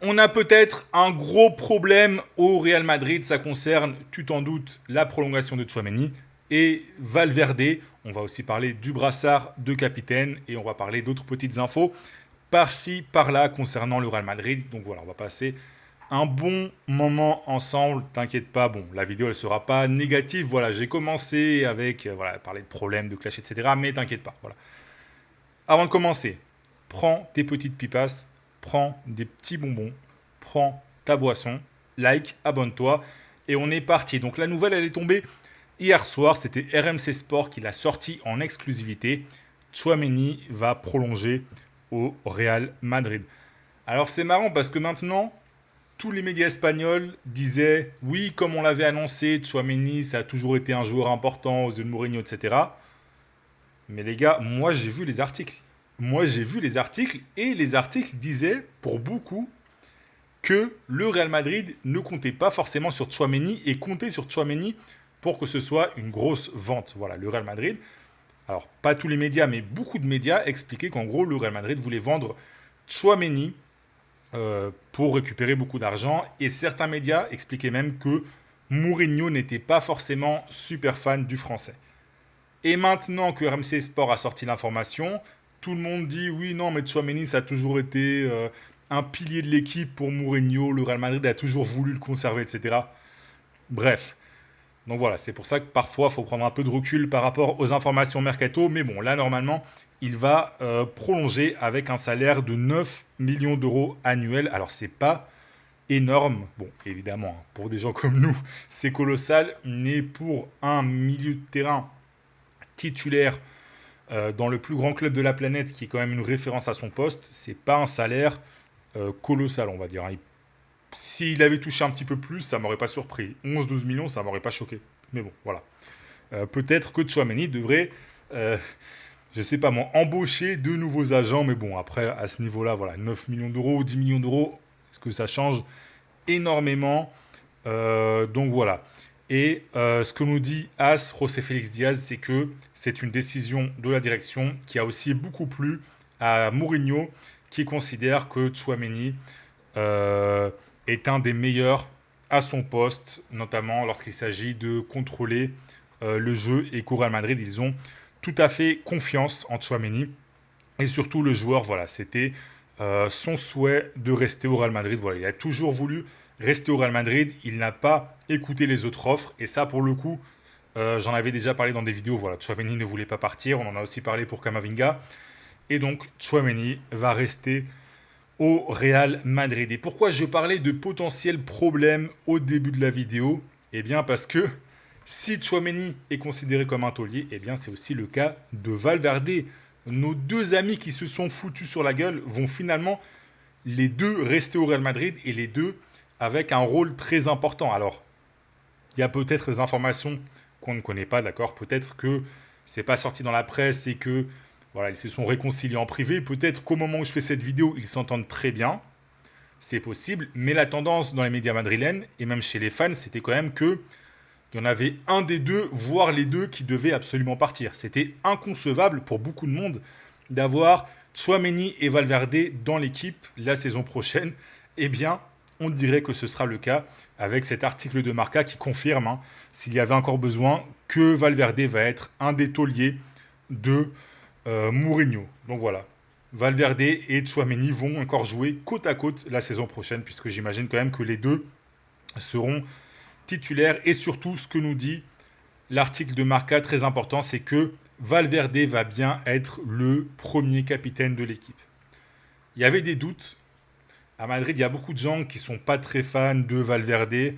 On a peut-être un gros problème au Real Madrid. Ça concerne, tu t'en doutes, la prolongation de Tchouaméni et Valverde. On va aussi parler du brassard de capitaine et on va parler d'autres petites infos par-ci, par-là concernant le Real Madrid. Donc voilà, on va passer un bon moment ensemble. T'inquiète pas, bon, la vidéo elle sera pas négative. Voilà, j'ai commencé avec voilà, parler de problèmes, de clash, etc. Mais t'inquiète pas, voilà. Avant de commencer, prends tes petites pipas, prends des petits bonbons, prends ta boisson, like, abonne-toi et on est parti. Donc la nouvelle elle est tombée hier soir, c'était RMC Sport qui l'a sorti en exclusivité. Tchouaméni va prolonger au Real Madrid. Alors c'est marrant parce que maintenant, tous les médias espagnols disaient oui, comme on l'avait annoncé, Tchouaméni, ça a toujours été un joueur important aux yeux de Mourinho, etc. Mais les gars, moi j'ai vu les articles. Moi j'ai vu les articles et les articles disaient pour beaucoup que le Real Madrid ne comptait pas forcément sur Tchouaméni et comptait sur Tchouaméni pour que ce soit une grosse vente. Voilà, le Real Madrid, alors pas tous les médias, mais beaucoup de médias expliquaient qu'en gros le Real Madrid voulait vendre Tchouaméni pour récupérer beaucoup d'argent. Et certains médias expliquaient même que Mourinho n'était pas forcément super fan du français. Et maintenant que RMC Sport a sorti l'information, tout le monde dit oui, non, mais Tchouaméni, ça a toujours été un pilier de l'équipe pour Mourinho. Le Real Madrid a toujours voulu le conserver, etc. Bref. Donc voilà, c'est pour ça que parfois, il faut prendre un peu de recul par rapport aux informations mercato. Mais bon, là, normalement, il va prolonger avec un salaire de 9 millions d'euros annuels. Alors, c'est pas énorme. Bon, évidemment, hein, pour des gens comme nous, c'est colossal. Mais pour un milieu de terrain titulaire dans le plus grand club de la planète, qui est quand même une référence à son poste, c'est pas un salaire colossal, on va dire. S'il avait touché un petit peu plus, ça m'aurait pas surpris. 11-12 millions, ça m'aurait pas choqué. Mais bon, voilà. Peut-être que Tchouaméni devrait, je sais pas moi, embaucher de nouveaux agents. Mais bon, après, à ce niveau-là, voilà, 9 millions d'euros, 10 millions d'euros, est-ce que ça change énormément? Donc voilà. Et ce que nous dit As, José Félix Diaz, c'est que c'est une décision de la direction qui a aussi beaucoup plu à Mourinho, qui considère que Tchouaméni est un des meilleurs à son poste, notamment lorsqu'il s'agit de contrôler le jeu. Et qu'au Real Madrid, ils ont tout à fait confiance en Tchouaméni. Et surtout, le joueur, voilà, c'était son souhait de rester au Real Madrid. Voilà, il a toujours voulu rester au Real Madrid. Il n'a pas écouté les autres offres. Et ça, pour le coup, j'en avais déjà parlé dans des vidéos. Voilà, Tchouaméni ne voulait pas partir. On en a aussi parlé pour Camavinga. Et donc, Tchouaméni va rester au Real Madrid. Et pourquoi je parlais de potentiels problèmes au début de la vidéo? Eh bien, parce que si Tchouaméni est considéré comme un taulier, eh bien, c'est aussi le cas de Valverde. Nos deux amis qui se sont foutus sur la gueule vont finalement les deux rester au Real Madrid et les deux avec un rôle très important. Alors, il y a peut-être des informations qu'on ne connaît pas, d'accord? Peut-être que c'est pas sorti dans la presse et que voilà, ils se sont réconciliés en privé. Peut-être qu'au moment où je fais cette vidéo, ils s'entendent très bien. C'est possible. Mais la tendance dans les médias madrilènes et même chez les fans, c'était quand même que il y en avait un des deux, voire les deux, qui devaient absolument partir. C'était inconcevable pour beaucoup de monde d'avoir Tchouaméni et Valverde dans l'équipe la saison prochaine. Eh bien, on dirait que ce sera le cas avec cet article de Marca qui confirme, hein, s'il y avait encore besoin, que Valverde va être un des tauliers de Mourinho. Donc voilà. Valverde et Tchouaméni vont encore jouer côte à côte la saison prochaine, puisque j'imagine quand même que les deux seront titulaire. Et surtout, ce que nous dit l'article de Marca, très important, c'est que Valverde va bien être le premier capitaine de l'équipe. Il y avait des doutes. À Madrid, il y a beaucoup de gens qui sont pas très fans de Valverde.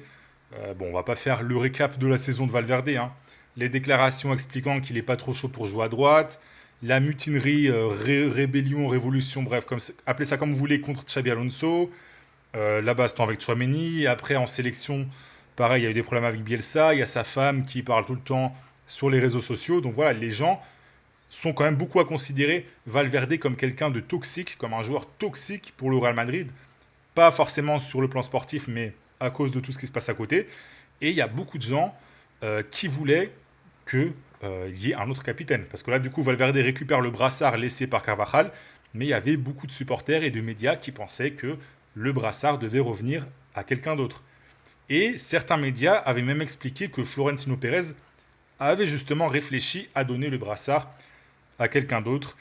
Bon, on va pas faire le récap de la saison de Valverde, hein. Les déclarations expliquant qu'il est pas trop chaud pour jouer à droite, la mutinerie, rébellion, révolution, bref, appelez ça comme vous voulez, contre Xabi Alonso, la baston avec Tchouaméni, après en sélection, pareil, il y a eu des problèmes avec Bielsa, il y a sa femme qui parle tout le temps sur les réseaux sociaux. Donc voilà, les gens sont quand même beaucoup à considérer Valverde comme quelqu'un de toxique, comme un joueur toxique pour le Real Madrid. Pas forcément sur le plan sportif, mais à cause de tout ce qui se passe à côté. Et il y a beaucoup de gens qui voulaient qu'il y ait un autre capitaine. Parce que là, du coup, Valverde récupère le brassard laissé par Carvajal, mais il y avait beaucoup de supporters et de médias qui pensaient que le brassard devait revenir à quelqu'un d'autre. Et certains médias avaient même expliqué que Florentino Pérez avait justement réfléchi à donner le brassard à quelqu'un d'autre.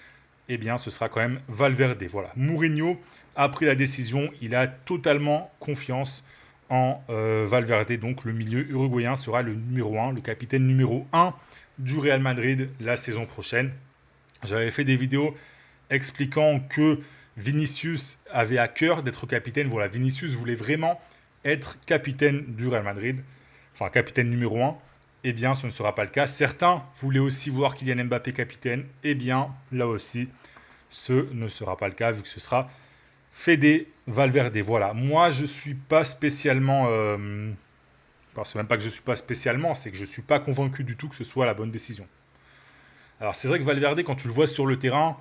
Eh bien, ce sera quand même Valverde. Voilà. Mourinho a pris la décision. Il a totalement confiance en Valverde. Donc, le milieu uruguayen sera le numéro 1, le capitaine numéro 1 du Real Madrid la saison prochaine. J'avais fait des vidéos expliquant que Vinicius avait à cœur d'être capitaine. Voilà, Vinicius voulait vraiment être capitaine du Real Madrid, enfin capitaine numéro 1. Eh bien, ce ne sera pas le cas. Certains voulaient aussi voir Kylian Mbappé capitaine. Eh bien, là aussi, ce ne sera pas le cas vu que ce sera Fede Valverde. Voilà, moi, je ne suis pas spécialement... Enfin, c'est même pas que je ne suis pas spécialement, c'est que je ne suis pas convaincu du tout que ce soit la bonne décision. Alors, c'est vrai que Valverde, quand tu le vois sur le terrain,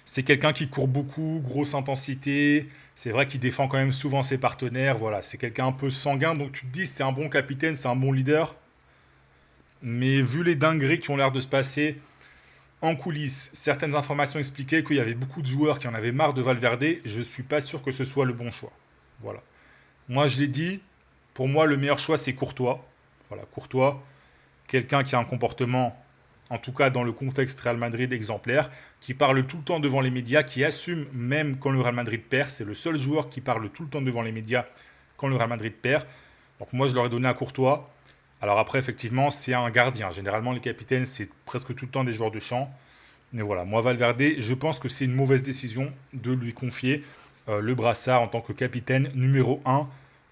c'est quelqu'un qui court beaucoup, grosse intensité. C'est vrai qu'il défend quand même souvent ses partenaires. Voilà, c'est quelqu'un un peu sanguin. Donc tu te dis, c'est un bon capitaine, c'est un bon leader. Mais vu les dingueries qui ont l'air de se passer en coulisses, certaines informations expliquaient qu'il y avait beaucoup de joueurs qui en avaient marre de Valverde. Je ne suis pas sûr que ce soit le bon choix. Voilà. Moi, je l'ai dit, pour moi, le meilleur choix, c'est Courtois. Voilà, Courtois, quelqu'un qui a un comportement, en tout cas dans le contexte Real Madrid, exemplaire, qui parle tout le temps devant les médias, qui assume même quand le Real Madrid perd. C'est le seul joueur qui parle tout le temps devant les médias quand le Real Madrid perd. Donc moi, je l'aurais donné à Courtois. Alors après, effectivement, c'est un gardien. Généralement, les capitaines, c'est presque tout le temps des joueurs de champ. Mais voilà, moi, Valverde, je pense que c'est une mauvaise décision de lui confier le brassard en tant que capitaine numéro 1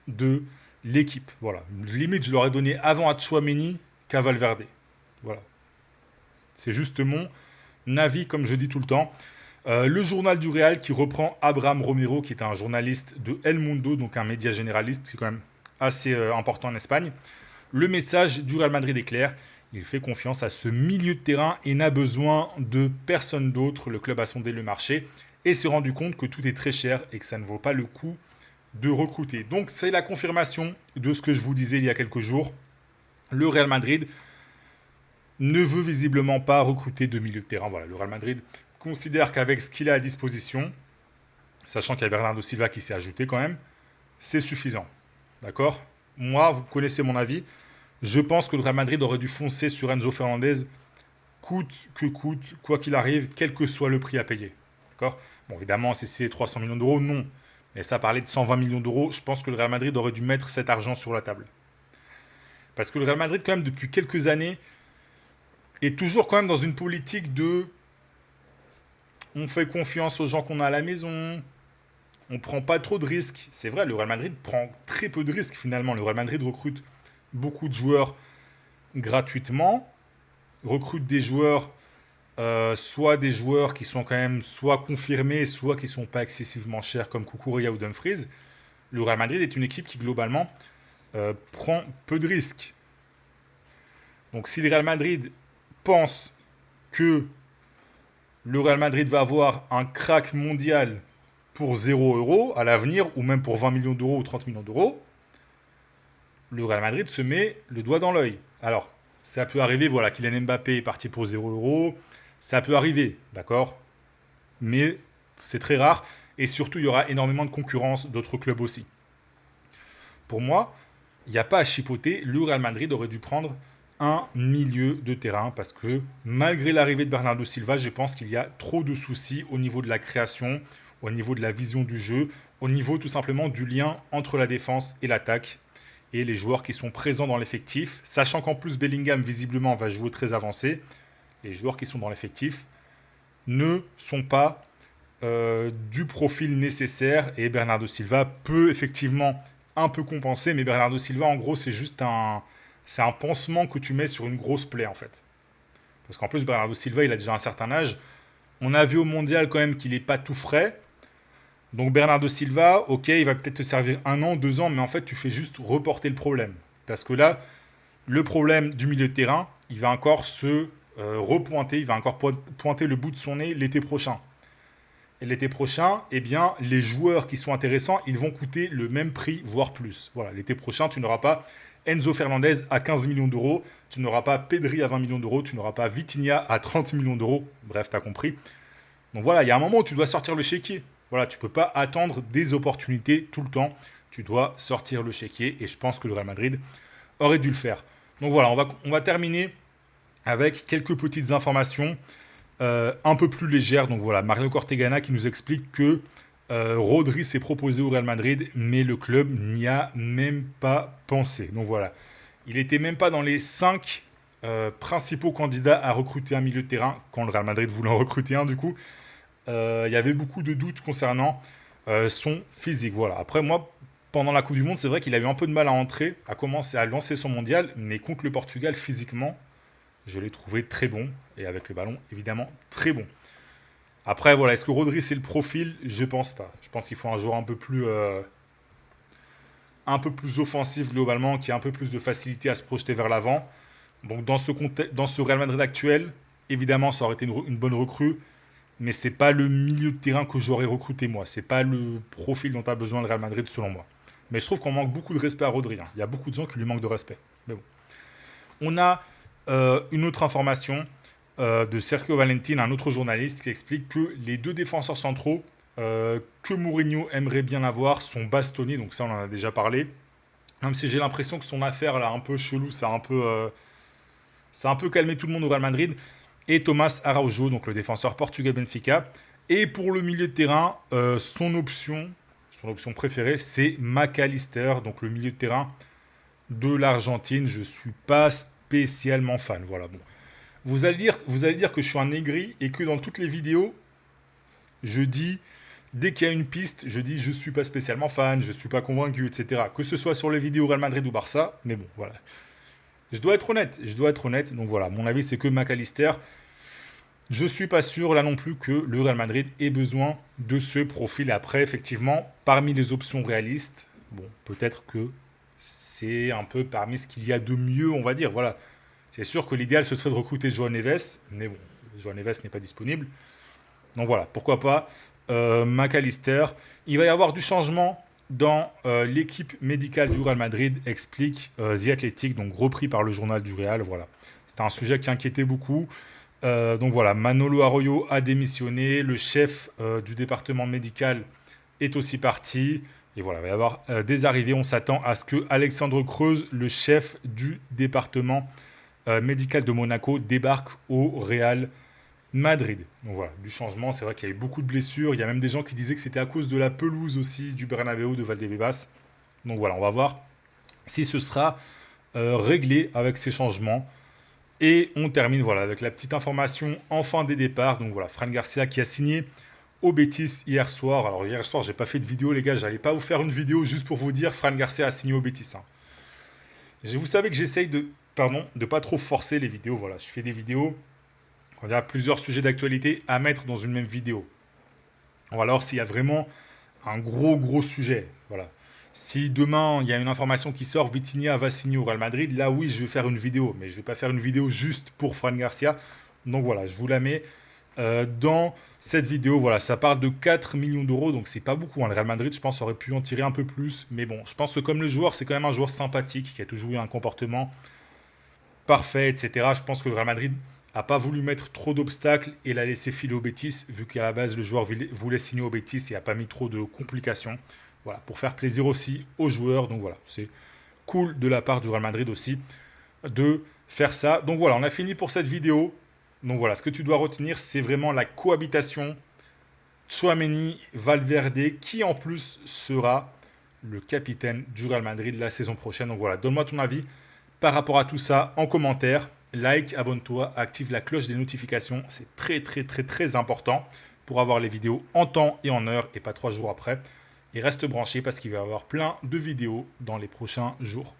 de l'équipe. Voilà. Limite, je l'aurais donné avant à Tchouaméni qu'à Valverde. Voilà. C'est juste mon avis, comme je dis tout le temps. Le journal du Real qui reprend Abraham Romero, qui est un journaliste de El Mundo, donc un média généraliste, qui est quand même assez important en Espagne. Le message du Real Madrid est clair. Il fait confiance à ce milieu de terrain et n'a besoin de personne d'autre. Le club a sondé le marché et s'est rendu compte que tout est très cher et que ça ne vaut pas le coup de recruter. Donc c'est la confirmation de ce que je vous disais il y a quelques jours. Le Real Madrid ne veut visiblement pas recruter de milieu de terrain. Voilà, le Real Madrid considère qu'avec ce qu'il a à disposition, sachant qu'il y a Bernardo Silva qui s'est ajouté quand même, c'est suffisant. D'accord ? Moi, vous connaissez mon avis. Je pense que le Real Madrid aurait dû foncer sur Enzo Fernandez, coûte que coûte, quoi qu'il arrive, quel que soit le prix à payer. D'accord ? Bon, évidemment, si c'est 300 millions d'euros, non. Mais ça parlait de 120 millions d'euros. Je pense que le Real Madrid aurait dû mettre cet argent sur la table. Parce que le Real Madrid, quand même, depuis quelques années, est toujours quand même dans une politique de on fait confiance aux gens qu'on a à la maison, on prend pas trop de risques. C'est vrai, le Real Madrid prend très peu de risques finalement. Le Real Madrid recrute beaucoup de joueurs gratuitement, recrute des joueurs, soit des joueurs qui sont quand même soit confirmés, soit qui sont pas excessivement chers comme Cucurella ou Dumfries. Le Real Madrid est une équipe qui globalement prend peu de risques. Donc si le Real Madrid pense que le Real Madrid va avoir un crack mondial pour 0 € à l'avenir, ou même pour 20 millions d'euros ou 30 millions d'euros, le Real Madrid se met le doigt dans l'œil. Alors, ça peut arriver, voilà, Kylian Mbappé est parti pour 0 €, ça peut arriver, d'accord ? Mais c'est très rare, et surtout, il y aura énormément de concurrence d'autres clubs aussi. Pour moi, il n'y a pas à chipoter, le Real Madrid aurait dû prendre un milieu de terrain parce que malgré l'arrivée de Bernardo Silva, je pense qu'il y a trop de soucis au niveau de la création, au niveau de la vision du jeu, au niveau tout simplement du lien entre la défense et l'attaque et les joueurs qui sont présents dans l'effectif, sachant qu'en plus Bellingham visiblement va jouer très avancé, les joueurs qui sont dans l'effectif ne sont pas du profil nécessaire et Bernardo Silva peut effectivement un peu compenser, mais Bernardo Silva en gros c'est juste c'est un pansement que tu mets sur une grosse plaie en fait. Parce qu'en plus Bernardo Silva il a déjà un certain âge. On a vu au mondial quand même qu'il n'est pas tout frais. Donc Bernardo Silva, ok, il va peut-être te servir 1 an, 2 ans, mais en fait tu fais juste reporter le problème. Parce que là, le problème du milieu de terrain, il va encore se repointer, il va encore pointer le bout de son nez l'été prochain. Et l'été prochain, eh bien, les joueurs qui sont intéressants, ils vont coûter le même prix, voire plus. Voilà, l'été prochain, tu n'auras pas Enzo Fernandez à 15 millions d'euros, tu n'auras pas Pedri à 20 millions d'euros, tu n'auras pas Vitinha à 30 millions d'euros. Bref, tu as compris. Donc voilà, il y a un moment où tu dois sortir le chéquier. voilà, tu ne peux pas attendre des opportunités tout le temps. Tu dois sortir le chéquier et je pense que le Real Madrid aurait dû le faire. Donc voilà, on va terminer avec quelques petites informations un peu plus légères. Donc voilà, Mario Cortegana qui nous explique que Rodri s'est proposé au Real Madrid, mais le club n'y a même pas pensé. Donc voilà, il n'était même pas dans les 5 principaux candidats à recruter un milieu de terrain, quand le Real Madrid voulait en recruter un du coup. Il y avait beaucoup de doutes concernant son physique. Voilà. Après moi, pendant la Coupe du Monde, c'est vrai qu'il a eu un peu de mal à entrer, à commencer à lancer son mondial, mais contre le Portugal, physiquement, je l'ai trouvé très bon, et avec le ballon, évidemment, très bon. Après, voilà, est-ce que Rodri, c'est le profil? Je pense pas. Je pense qu'il faut un joueur un peu plus offensif globalement, qui a un peu plus de facilité à se projeter vers l'avant. Donc dans ce Real Madrid actuel, évidemment, ça aurait été une bonne recrue, mais c'est pas le milieu de terrain que j'aurais recruté moi. C'est pas le profil dont a besoin le Real Madrid selon moi. Mais je trouve qu'on manque beaucoup de respect à Rodri. Il y a beaucoup de gens qui lui manquent de respect. Mais bon. On a une autre information de Sergio Valentin, un autre journaliste, qui explique que les 2 défenseurs centraux que Mourinho aimerait bien avoir sont bastonnés. Donc ça, on en a déjà parlé. Même si j'ai l'impression que son affaire, là, un peu chelou, ça a un peu calmé tout le monde au Real Madrid. Et Thomas Araujo, donc le défenseur portugais Benfica. Et pour le milieu de terrain, son option préférée, c'est McAllister, donc le milieu de terrain de l'Argentine. Je ne suis pas spécialement fan. Voilà, bon. Vous allez dire que je suis un aigri et que dans toutes les vidéos, je dis, dès qu'il y a une piste, je dis je ne suis pas spécialement fan, je ne suis pas convaincu, etc. Que ce soit sur les vidéos Real Madrid ou Barça, mais bon, voilà. Je dois être honnête. Donc voilà, mon avis, c'est que McAllister, je ne suis pas sûr là non plus que le Real Madrid ait besoin de ce profil. Après, effectivement, parmi les options réalistes, bon, peut-être que c'est un peu parmi ce qu'il y a de mieux, on va dire. Voilà. C'est sûr que l'idéal, ce serait de recruter João Neves, mais bon, João Neves n'est pas disponible. Donc voilà, pourquoi pas McAllister. Il va y avoir du changement dans l'équipe médicale du Real Madrid, explique The Athletic, donc repris par le journal du Real. Voilà. C'était un sujet qui inquiétait beaucoup. Donc voilà, Manolo Arroyo a démissionné, le chef du département médical est aussi parti. Et voilà, il va y avoir des arrivées. On s'attend à ce que Alexandre Creuse, le chef du département médical de Monaco, débarque au Real Madrid. Donc voilà, du changement. C'est vrai qu'il y a eu beaucoup de blessures. Il y a même des gens qui disaient que c'était à cause de la pelouse aussi du Bernabéu de Valdebebas. Donc voilà, on va voir si ce sera réglé avec ces changements. Et on termine voilà, avec la petite information en fin des départs. Donc voilà, Fran Garcia qui a signé au Betis hier soir. Alors hier soir, j'ai pas fait de vidéo, les gars. J'allais pas vous faire une vidéo juste pour vous dire Fran Garcia a signé au Betis. Hein. Vous savez que j'essaye de pas trop forcer les vidéos. Voilà, je fais des vidéos quand il y a plusieurs sujets d'actualité à mettre dans une même vidéo. Ou alors s'il y a vraiment un gros sujet. Voilà. Si demain, il y a une information qui sort, Vitinha va signer au Real Madrid, là oui, je vais faire une vidéo. Mais je ne vais pas faire une vidéo juste pour Fran Garcia. Donc voilà, je vous la mets dans cette vidéo. Voilà, ça parle de 4 millions d'euros, donc c'est pas beaucoup. Hein. Le Real Madrid, je pense, aurait pu en tirer un peu plus. Mais bon, je pense que comme le joueur, c'est quand même un joueur sympathique, qui a toujours eu un comportement parfait, etc. Je pense que le Real Madrid n'a pas voulu mettre trop d'obstacles et l'a laissé filer au Betis, vu qu'à la base, le joueur voulait signer au Betis et n'a pas mis trop de complications. Voilà, pour faire plaisir aussi aux joueurs. Donc voilà, c'est cool de la part du Real Madrid aussi de faire ça. Donc voilà, on a fini pour cette vidéo. Donc voilà, ce que tu dois retenir, c'est vraiment la cohabitation Tchouaméni-Valverde, qui en plus sera le capitaine du Real Madrid la saison prochaine. Donc voilà, donne-moi ton avis par rapport à tout ça en commentaire. Like, abonne-toi, active la cloche des notifications. C'est très important pour avoir les vidéos en temps et en heure et pas 3 jours après. Et reste branché parce qu'il va y avoir plein de vidéos dans les prochains jours.